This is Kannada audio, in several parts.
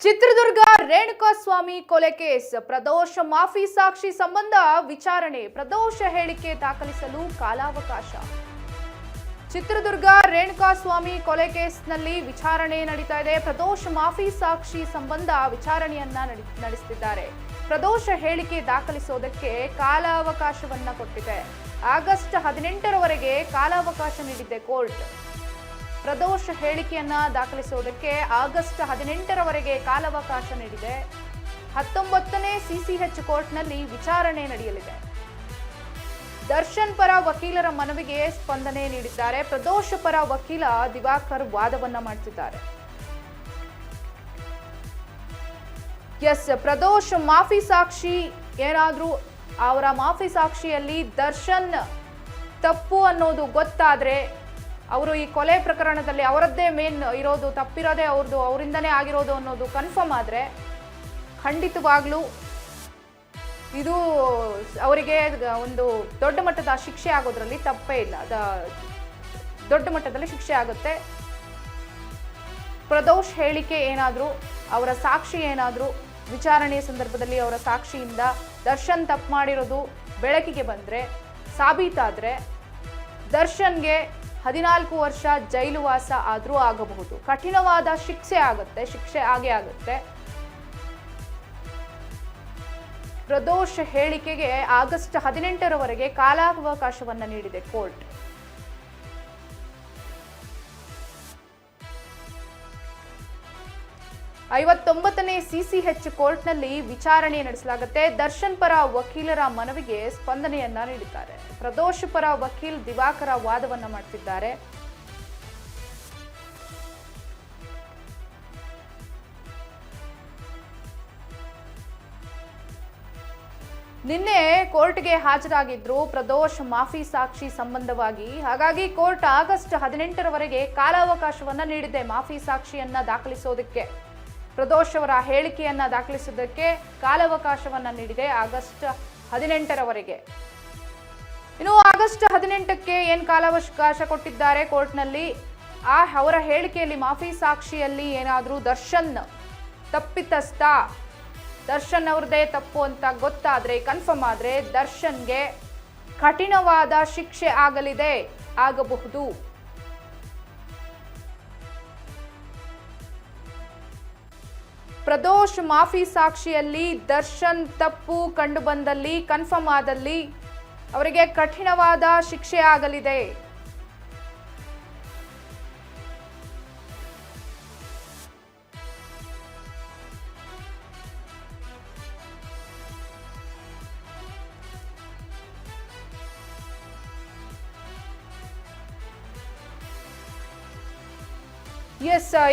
ಚಿತ್ರದುರ್ಗ ರೇಣುಕಾಸ್ವಾಮಿ ಕೊಲೆ ಕೇಸ್ ಪ್ರದೋಷ ಮಾಫಿ ಸಾಕ್ಷಿ ಸಂಬಂಧ ವಿಚಾರಣೆ ಪ್ರದೋಷ ಹೇಳಿಕೆ ದಾಖಲಿಸಲು ಕಾಲಾವಕಾಶ. ಚಿತ್ರದುರ್ಗ ರೇಣುಕಾಸ್ವಾಮಿ ಕೊಲೆ ಕೇಸ್ನಲ್ಲಿ ವಿಚಾರಣೆ ನಡೀತಾ ಇದೆ. ಪ್ರದೋಷ ಮಾಫಿ ಸಾಕ್ಷಿ ಸಂಬಂಧ ವಿಚಾರಣೆಯನ್ನ ನಡೆಸುತ್ತಿದ್ದಾರೆ. ಪ್ರದೋಷ ಹೇಳಿಕೆ ದಾಖಲಿಸೋದಕ್ಕೆ ಕಾಲಾವಕಾಶವನ್ನ ಕೊಟ್ಟಿದೆ. ಆಗಸ್ಟ್ 18ರವರೆಗೆ ಕಾಲಾವಕಾಶ ನೀಡಿದೆ ಕೋರ್ಟ್. ಪ್ರದೋಷ ಹೇಳಿಕೆಯನ್ನ ದಾಖಲಿಸುವುದಕ್ಕೆ ಆಗಸ್ಟ್ 18ರವರೆಗೆ ಕಾಲಾವಕಾಶ ನೀಡಿದೆ. 19ನೇ ಸಿಸಿಎಚ್ ಕೋರ್ಟ್ನಲ್ಲಿ ವಿಚಾರಣೆ ನಡೆಯಲಿದೆ. ದರ್ಶನ್ ಪರ ವಕೀಲರ ಮನವಿಗೆ ಸ್ಪಂದನೆ ನೀಡಿದ್ದಾರೆ. ಪ್ರದೋಷ ಪರ ವಕೀಲ ದಿವಾಕರ್ ವಾದವನ್ನ ಮಾಡ್ತಿದ್ದಾರೆ. ಪ್ರದೋಷ್ ಮಾಫಿ ಸಾಕ್ಷಿ ಏನಾದ್ರೂ ಅವರ ಮಾಫಿ ಸಾಕ್ಷಿಯಲ್ಲಿ ದರ್ಶನ್ ತಪ್ಪು ಅನ್ನೋದು ಗೊತ್ತಾದ್ರೆ, ಅವರು ಈ ಕೊಲೆ ಪ್ರಕರಣದಲ್ಲಿ ಅವರದ್ದೇ ಮೇನ್ ಇರೋದು, ತಪ್ಪಿರೋದೇ ಅವ್ರದ್ದು, ಅವರಿಂದನೇ ಆಗಿರೋದು ಅನ್ನೋದು ಕನ್ಫರ್ಮ್ ಆದರೆ ಖಂಡಿತವಾಗ್ಲೂ ಇದು ಅವರಿಗೆ ಒಂದು ದೊಡ್ಡ ಮಟ್ಟದ ಶಿಕ್ಷೆ ಆಗೋದ್ರಲ್ಲಿ ತಪ್ಪೇ ಇಲ್ಲ. ದೊಡ್ಡ ಮಟ್ಟದಲ್ಲಿ ಶಿಕ್ಷೆ ಆಗುತ್ತೆ. ಪ್ರದೋಷ್ ಹೇಳಿಕೆ ಏನಾದರೂ, ಅವರ ಸಾಕ್ಷಿ ಏನಾದರೂ ವಿಚಾರಣೆಯ ಸಂದರ್ಭದಲ್ಲಿ ಅವರ ಸಾಕ್ಷಿಯಿಂದ ದರ್ಶನ್ ತಪ್ಪು ಮಾಡಿರೋದು ಬೆಳಕಿಗೆ ಬಂದರೆ, ಸಾಬೀತಾದರೆ ದರ್ಶನ್ಗೆ 14 ವರ್ಷ ಜೈಲುವಾಸ ಆದರೂ ಆಗಬಹುದು. ಕಠಿಣವಾದ ಶಿಕ್ಷೆ ಆಗೇ ಆಗುತ್ತೆ. ಪ್ರದೋಷ್ ಹೇಳಿಕೆಗೆ ಆಗಸ್ಟ್ 18ರವರೆಗೆ ಕಾಲಾವಕಾಶವನ್ನ ನೀಡಿದೆ ಕೋರ್ಟ್. ನೇ ಸಿಸಿಎಚ್ ಕೋರ್ಟ್ನಲ್ಲಿ ವಿಚಾರಣೆ ನಡೆಸಲಾಗುತ್ತೆ. ದರ್ಶನ್ ಪರ ವಕೀಲರ ಮನವಿಗೆ ಸ್ಪಂದನೆಯನ್ನ ನೀಡಿದ್ದಾರೆ. ಪ್ರದೋಷ್ ಪರ ವಕೀಲ್ ದಿವಾಕರ ವಾದವನ್ನ ಮಾಡ್ತಿದ್ದಾರೆ. ನಿನ್ನೆ ಕೋರ್ಟ್ಗೆ ಹಾಜರಾಗಿದ್ರು ಪ್ರದೋಷ್ ಮಾಫಿ ಸಾಕ್ಷಿ ಸಂಬಂಧವಾಗಿ. ಹಾಗಾಗಿ ಕೋರ್ಟ್ ಆಗಸ್ಟ್ 18ರವರೆಗೆ ಕಾಲಾವಕಾಶವನ್ನ ನೀಡಿದೆ ಮಾಫಿ ಸಾಕ್ಷಿಯನ್ನ ದಾಖಲಿಸೋದಕ್ಕೆ. ಪ್ರದೋಷ್ ಅವರ ಹೇಳಿಕೆಯನ್ನ ದಾಖಲಿಸೋದಕ್ಕೆ ಕಾಲಾವಕಾಶವನ್ನ ನೀಡಿದೆ ಆಗಸ್ಟ್ 18ರವರೆಗೆ. ಇನ್ನು ಆಗಸ್ಟ್ 18ಕ್ಕೆ ಏನು ಕಾಲಾವಕಾಶ ಕೊಟ್ಟಿದ್ದಾರೆ ಕೋರ್ಟ್ನಲ್ಲಿ, ಅವರ ಹೇಳಿಕೆಯಲ್ಲಿ ಮಾಫಿ ಸಾಕ್ಷಿಯಲ್ಲಿ ಏನಾದರೂ ದರ್ಶನ್ ತಪ್ಪಿತಸ್ಥ, ದರ್ಶನ್ ಅವ್ರದೇ ತಪ್ಪು ಅಂತ ಗೊತ್ತಾದ್ರೆ, ಕನ್ಫರ್ಮ್ ಆದ್ರೆ ದರ್ಶನ್ಗೆ ಕಠಿಣವಾದ ಶಿಕ್ಷೆ ಆಗಬಹುದು. ಪ್ರದೋಷ್ ಮಾಫಿ ಸಾಕ್ಷಿಯಲ್ಲಿ ದರ್ಶನ್ ತಪ್ಪು ಕಂಡು ಬಂದಲ್ಲಿ, ಕನ್ಫರ್ಮ್ ಆದಲ್ಲಿ ಅವರಿಗೆ ಕಠಿಣವಾದ ಶಿಕ್ಷೆ ಆಗಲಿದೆ.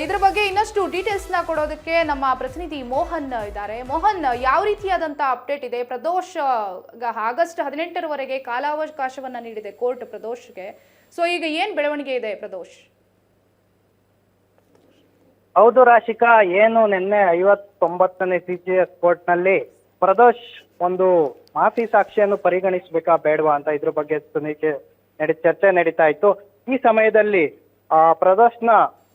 ಇದ್ರ ಬಗ್ಗೆ ಇನ್ನಷ್ಟು ಡೀಟೇಲ್ಸ್ ನ ಕೊಡೋದಕ್ಕೆ ನಮ್ಮ ಪ್ರತಿನಿಧಿ ಮೋಹನ್ ಇದ್ದಾರೆ. ಮೋಹನ್, ಯಾವ ರೀತಿಯಾದಂತಹ ಅಪ್ಡೇಟ್ ಇದೆ? ಪ್ರದೋಷ್ ಆಗಸ್ಟ್ 18ರವರೆಗೆ ಕಾಲಾವಕಾಶವನ್ನ ನೀಡಿದೆ ಕೋರ್ಟ್ ಪ್ರದೋಷ್ಗೆ. ಸೊ ಈಗ ಏನ್ ಬೆಳವಣಿಗೆ ಇದೆ ಪ್ರದೋಷ್? ಹೌದು ರಾಶಿಕಾ, ಏನು ನಿನ್ನೆ 59ನೇ ಸಿಸಿಎಸ್ ಕೋರ್ಟ್ ನಲ್ಲಿ ಪ್ರದೋಷ್ ಒಂದು ಮಾಫಿ ಸಾಕ್ಷಿಯನ್ನು ಪರಿಗಣಿಸಬೇಕಾ ಬೇಡವಾ ಅಂತ ಇದ್ರ ಬಗ್ಗೆ ಚರ್ಚೆ ನಡೀತಾ ಇತ್ತು. ಈ ಸಮಯದಲ್ಲಿ ಪ್ರದೋಷ್ನ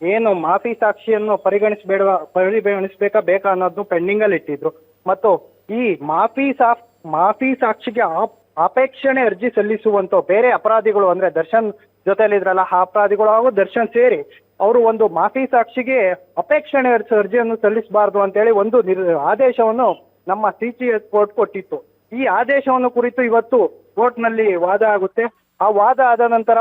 ಏನು ಮಾಫಿ ಸಾಕ್ಷಿಯನ್ನು ಪರಿಗಣಿಸಬೇಕಾ ಬೇಕಾ ಅನ್ನೋದು ಪೆಂಡಿಂಗ್ ಅಲ್ಲಿ ಇಟ್ಟಿದ್ರು. ಮತ್ತು ಈ ಮಾಫಿ ಸಾಕ್ಷಿಗೆ ಅಪೇಕ್ಷಣೆ ಅರ್ಜಿ ಸಲ್ಲಿಸುವಂತ ಬೇರೆ ಅಪರಾಧಿಗಳು, ಅಂದ್ರೆ ದರ್ಶನ್ ಜೊತೆಲಿದ್ರಲ್ಲ ಆ ಅಪರಾಧಿಗಳು ಹಾಗೂ ದರ್ಶನ್ ಸೇರಿ ಅವರು ಒಂದು ಮಾಫಿ ಸಾಕ್ಷಿಗೆ ಅಪೇಕ್ಷಣೆ ಅರ್ಜಿಯನ್ನು ಸಲ್ಲಿಸಬಾರ್ದು ಅಂತೇಳಿ ಒಂದು ಆದೇಶವನ್ನು ನಮ್ಮ ಸಿಸಿಎಸ್ ಕೋರ್ಟ್ ಕೊಟ್ಟಿತ್ತು. ಈ ಆದೇಶವನ್ನು ಕುರಿತು ಇವತ್ತು ಕೋರ್ಟ್ ನಲ್ಲಿ ವಾದ ಆಗುತ್ತೆ. ಆ ವಾದ ಆದ ನಂತರ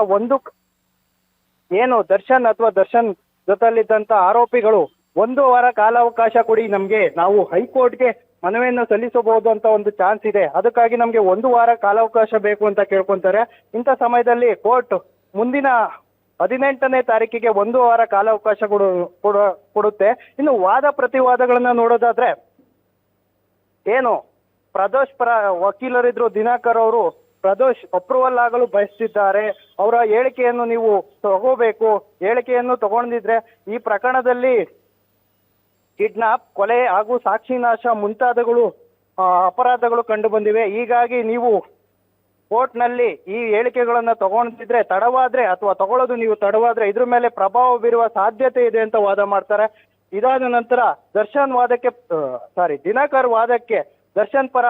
ಏನು ದರ್ಶನ್ ಅಥವಾ ದರ್ಶನ್ ಜೊತೆಲಿದ್ದಂತ ಆರೋಪಿಗಳು 1 ವಾರ ಕಾಲಾವಕಾಶ ಕೊಡಿ, ನಮ್ಗೆ ನಾವು ಹೈಕೋರ್ಟ್ಗೆ ಮನವಿಯನ್ನು ಸಲ್ಲಿಸಬಹುದು ಅಂತ ಒಂದು ಚಾನ್ಸ್ ಇದೆ, ಅದಕ್ಕಾಗಿ ನಮ್ಗೆ 1 ವಾರ ಕಾಲಾವಕಾಶ ಬೇಕು ಅಂತ ಕೇಳ್ಕೊಂತಾರೆ. ಇಂಥ ಸಮಯದಲ್ಲಿ ಕೋರ್ಟ್ ಮುಂದಿನ 18ನೇ ತಾರೀಕಿಗೆ 1 ವಾರ ಕಾಲಾವಕಾಶ ಕೊಡುತ್ತೆ. ಇನ್ನು ವಾದ ಪ್ರತಿವಾದಗಳನ್ನ ನೋಡೋದಾದ್ರೆ, ಏನು ಪ್ರದೋಷ್ ಪರ ವಕೀಲರಿದ್ರು ದಿನಾಕರ್ ಅವರು ಪ್ರದೋಷ್ ಅಪ್ರೂವಲ್ ಆಗಲು ಬಯಸ್ತಿದ್ದಾರೆ. ಅವರ ಹೇಳಿಕೆಯನ್ನು ನೀವು ತಗೋಬೇಕು, ಹೇಳಿಕೆಯನ್ನು ತಗೊಂಡಿದ್ರೆ ಈ ಪ್ರಕರಣದಲ್ಲಿ ಕಿಡ್ನಾಪ್, ಕೊಲೆ ಹಾಗೂ ಸಾಕ್ಷಿನಾಶ ಮುಂತಾದಗಳು ಅಪರಾಧಗಳು ಕಂಡು ಬಂದಿವೆ. ಹೀಗಾಗಿ ನೀವು ಕೋರ್ಟ್ನಲ್ಲಿ ಈ ಹೇಳಿಕೆಗಳನ್ನ ತಗೊಂಡಿದ್ರೆ ತಡವಾದ್ರೆ, ಅಥವಾ ತಗೊಳ್ಳೋದು ನೀವು ತಡವಾದ್ರೆ ಇದ್ರ ಮೇಲೆ ಪ್ರಭಾವ ಬೀರುವ ಸಾಧ್ಯತೆ ಇದೆ ಅಂತ ವಾದ ಮಾಡ್ತಾರೆ. ಇದಾದ ನಂತರ ದರ್ಶನ್ ವಾದಕ್ಕೆ ದಿನಕರ್ ವಾದಕ್ಕೆ ದರ್ಶನ್ ಪರ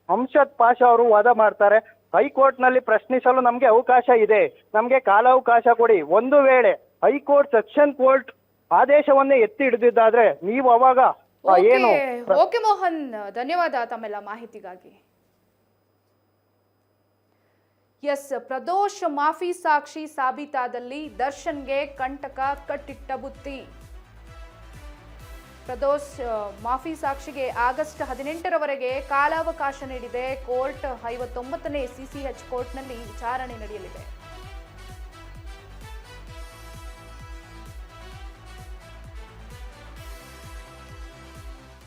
ಅಂಶದ್ ಪಾಷಾ ಅವರು ವಾದ ಮಾಡ್ತಾರೆ. ಹೈಕೋರ್ಟ್ ನಲ್ಲಿ ಪ್ರಶ್ನಿಸಲು ನಮ್ಗೆ ಅವಕಾಶ ಇದೆ, ನಮ್ಗೆ ಕಾಲಾವಕಾಶ ಕೊಡಿ. ಒಂದು ವೇಳೆ ಹೈಕೋರ್ಟ್ ಸೆಕ್ಷನ್ ಕೋರ್ಟ್ ಆದೇಶವನ್ನೇ ಎತ್ತಿ ಹಿಡಿದಿದ್ದಾದ್ರೆ ನೀವು ಅವಾಗ ಏನು ಓಕೆ ಮೋಹನ್, ಧನ್ಯವಾದ ತಮ್ಮೆಲ್ಲ ಮಾಹಿತಿಗಾಗಿ. ಎಸ್, ಪ್ರದೋಷ್ ಮಾಫಿ ಸಾಕ್ಷಿ ಸಾಬೀತಾದಲ್ಲಿ ದರ್ಶನ್ಗೆ ಕಂಟಕ ಕಟ್ಟಿಟ್ಟ ಬುತ್ತಿ. ಪ್ರದೋಷ್ ಮಾಫಿ ಸಾಕ್ಷಿಗೆ ಆಗಸ್ಟ್ 18ರವರೆಗೆ ಕಾಲಾವಕಾಶ ನೀಡಿದೆ ಕೋರ್ಟ್. 59ನೇ ಸಿಸಿಎಚ್ ಕೋರ್ಟ್ನಲ್ಲಿ ವಿಚಾರಣೆ ನಡೆಯಲಿದೆ.